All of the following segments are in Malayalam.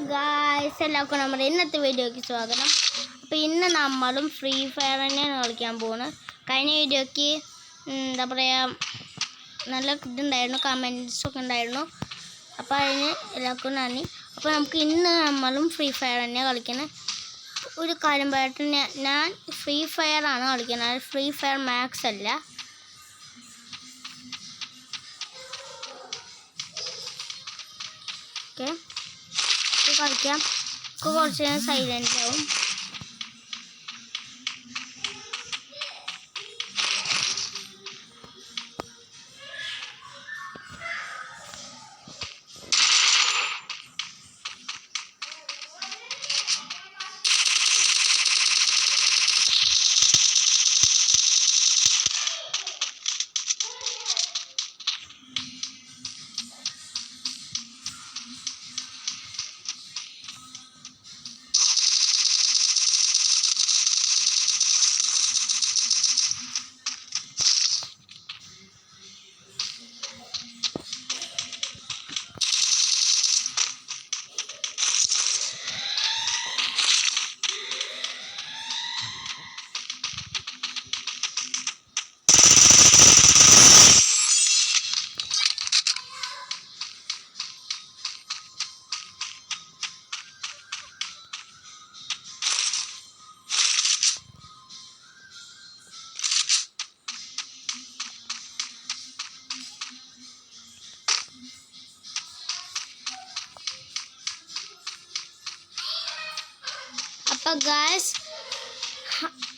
ഗായ്സ്, എല്ലാവർക്കും നമ്മുടെ ഇന്നത്തെ വീഡിയോയ്ക്ക് സ്വാഗതം. അപ്പോൾ ഇന്ന് നമ്മളും ഫ്രീ ഫയർ തന്നെയാണ് കളിക്കാൻ പോകുന്നത്. കഴിഞ്ഞ വീഡിയോയ്ക്ക് എന്താ പറയുക, നല്ല ഇതുണ്ടായിരുന്നു, കമൻസൊക്കെ ഉണ്ടായിരുന്നു. അപ്പോൾ അതിന് എല്ലാവർക്കും നന്ദി. അപ്പോൾ നമുക്ക് ഇന്ന് നമ്മളും ഫ്രീ ഫയർ തന്നെയാണ് കളിക്കുന്നത്. ഒരു കാര്യം പറയട്ടെ, ഞാൻ ഫ്രീ ഫയറാണ് കളിക്കുന്നത്, ഫ്രീ ഫയർ മാക്സ് അല്ല. ഓക്കെ, കളിക്കാം. കുറച്ച് നേരം സൈലൻ്റ് ആവും.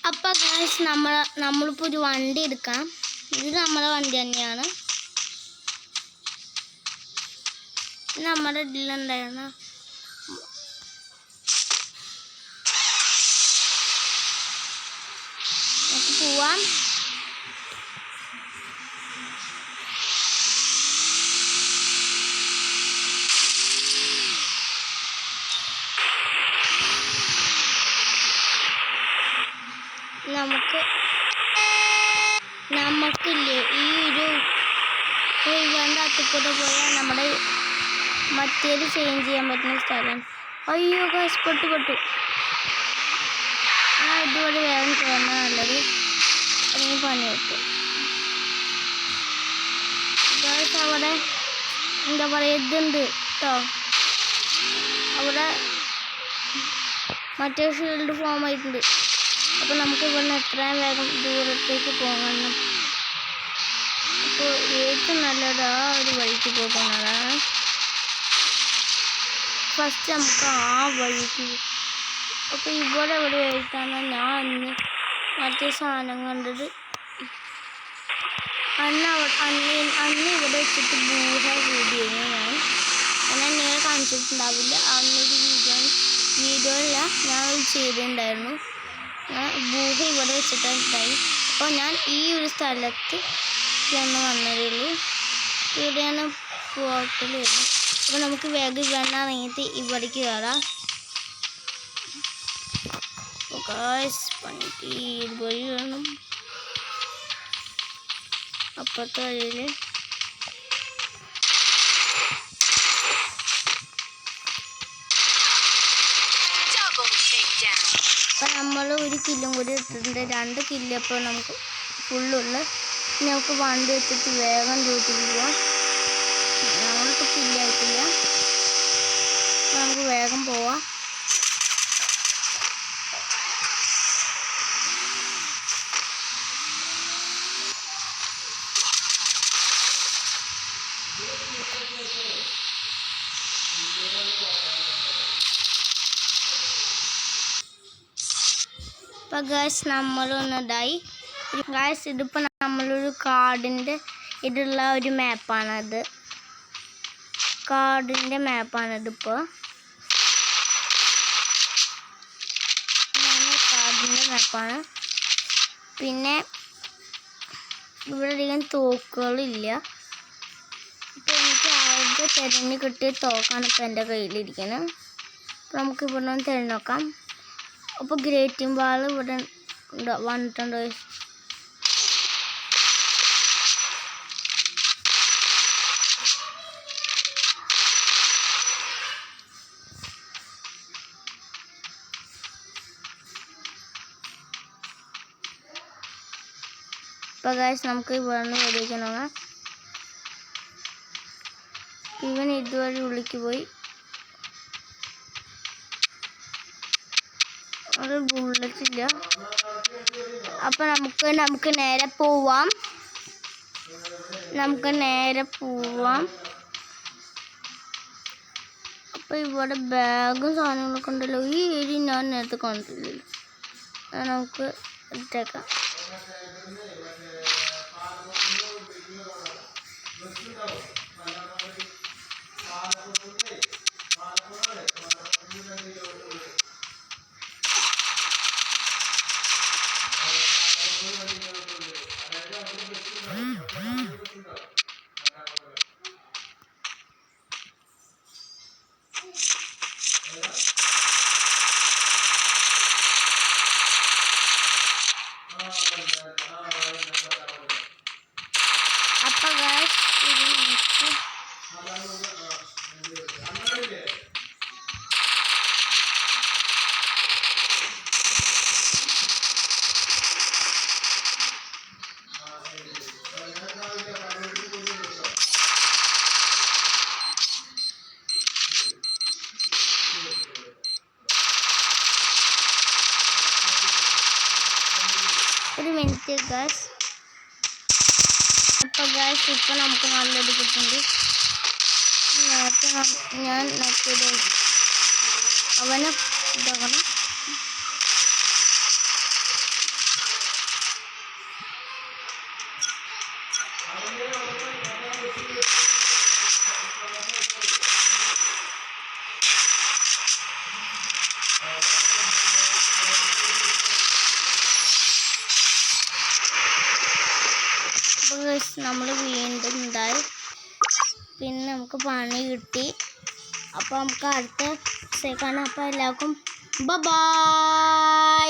അപ്പോൾ ഗായ്സ് നമ്മളിപ്പോൾ ഒരു വണ്ടി എടുക്കാം. ഇത് നമ്മുടെ വണ്ടി തന്നെയാണ്. നമ്മുടെ ഇതിലുണ്ടായിരുന്ന നമുക്ക് പോവാം. നമുക്കില്ലേ ഈ ഒരു ഇവൻ്റെ അത്തിക്കൂടെ പോയാൽ നമ്മുടെ മറ്റേത് ചേഞ്ച് ചെയ്യാൻ പറ്റുന്ന സ്ഥലം. അയ്യോ ഗായ്സ്, പെട്ടു. ഇതുവരെ വേഗം കയറുന്ന നല്ലത്, അല്ലെങ്കിൽ പണി കിട്ടും. ഗായ്സ്, അവിടെ എന്താ പറയുക, ഇതുണ്ട് കേട്ടോ. അവിടെ മറ്റേ ഷീൽഡ് ഫോം ആയിട്ടുണ്ട്. അപ്പോൾ നമുക്ക് ഇവിടുന്ന് എത്രയും വേഗം ദൂരത്തേക്ക് പോകണം. അപ്പോൾ ഏറ്റവും നല്ലത് ആ ഒരു വഴിക്ക് പോകുന്നതാണ്. ഫസ്റ്റ് നമുക്ക് ആ വഴിക്ക്. അപ്പോൾ ഇവിടെ ആയിട്ടാണ് ഞാൻ അന്ന് മറ്റേ സാധനം കണ്ടത്. അന്ന് ഇവിടെ വെച്ചിട്ട് ബൂഹ കൂടിയിരുന്നു. ഞാൻ നിങ്ങളെ കാണിച്ചിട്ടുണ്ടാവില്ല. അന്നൊരു വീഡിയോയില്ല ഞാൻ ചെയ്തിട്ടുണ്ടായിരുന്നു. ബൂഹ ഇവിടെ വെച്ചിട്ടുണ്ടായി. അപ്പോൾ ഞാൻ ഈ ഒരു സ്ഥലത്ത് വന്നതേ ഉള്ളൂ. ഇവിടെയാണ് പോർട്ടൽ വരുന്നത്. അപ്പോൾ നമുക്ക് വേഗം വെണ്ണ ഇറങ്ങിയിട്ട് ഇവിടേക്ക് കയറാം. പണിക്ക് വഴി വേണം. അപ്പുറത്തെ വഴിയിൽ അപ്പം നമ്മൾ ഒരു കില്ലും കൂടി ഇട്ടിട്ടുണ്ട്. 2 കില്ല് അപ്പോൾ നമുക്ക് ഫുള്ളുള്ള. നമുക്ക് വണ്ടി വെച്ചിട്ട് വേഗം ഡ്യൂട്ടിക്ക് പോവാം. നമ്മളിപ്പോൾ കില്ലായിട്ടില്ല, അപ്പോൾ നമുക്ക് വേഗം പോവാം. അപ്പോൾ ഗായ്സ്, നമ്മളൊന്നിതായി. ഗായ്സ്, ഇതിപ്പോൾ നമ്മളൊരു കാടിൻ്റെ ഇതുള്ള ഒരു മാപ്പാണത്. കാടിൻ്റെ മാപ്പാണിതിപ്പോൾ. കാടിൻ്റെ മാപ്പാണ്. പിന്നെ ഇവിടെ അധികം തോക്കുകളില്ല. ഇപ്പോൾ എനിക്ക് ആദ്യം തിരഞ്ഞ് കിട്ടിയ തോക്കാണ് ഇപ്പോൾ എൻ്റെ കയ്യിലിരിക്കുന്നത്. അപ്പോൾ നമുക്ക് ഇവിടെ നിന്ന് തിരഞ്ഞു നോക്കാം. അപ്പോൾ ഗ്രേറ്റിംഗ് ബാൾ ഇവിടെ വന്നിട്ടുണ്ട്. അപ്പോൾ ഗൈസ് നമുക്ക് ഇവിടെ നിന്ന് വെടിവെക്കാൻ നോക്കാം. ഇവൻ ഇതുവഴി ഉള്ളിക്ക് പോയി. ഒരു ബുള്ളറ്റ് ഇല്ല. അപ്പം നമുക്ക് നേരെ പോവാം. അപ്പം ഇവിടെ ബാഗും സാധനങ്ങളൊക്കെ ഉണ്ടല്ലോ. ഈ ഏരിയ ഞാൻ നേരത്തെ കണ്ടിട്ടില്ലല്ലോ. നമുക്ക് ഇട്ടേക്കാം. അപ്പോൾ ഗൈസ് ഇത് ഒരു മിനിറ്റ് ഗൈസ്. അപ്പോൾ ഗൈസ് ഇപ്പോൾ നമുക്ക് നല്ലത് കിട്ടുന്നുണ്ട്. നേരത്തെ ഞാൻ നോക്കിയത് അവനെ ഇതാകണം. അപ്പോൾ നമ്മൾ വീണ്ടും ഉണ്ടായി. പിന്നെ നമുക്ക് പണി കിട്ടി. അപ്പോൾ നമുക്ക് അടുത്ത കാണാം. അപ്പോൾ എല്ലാവർക്കും ബൈ.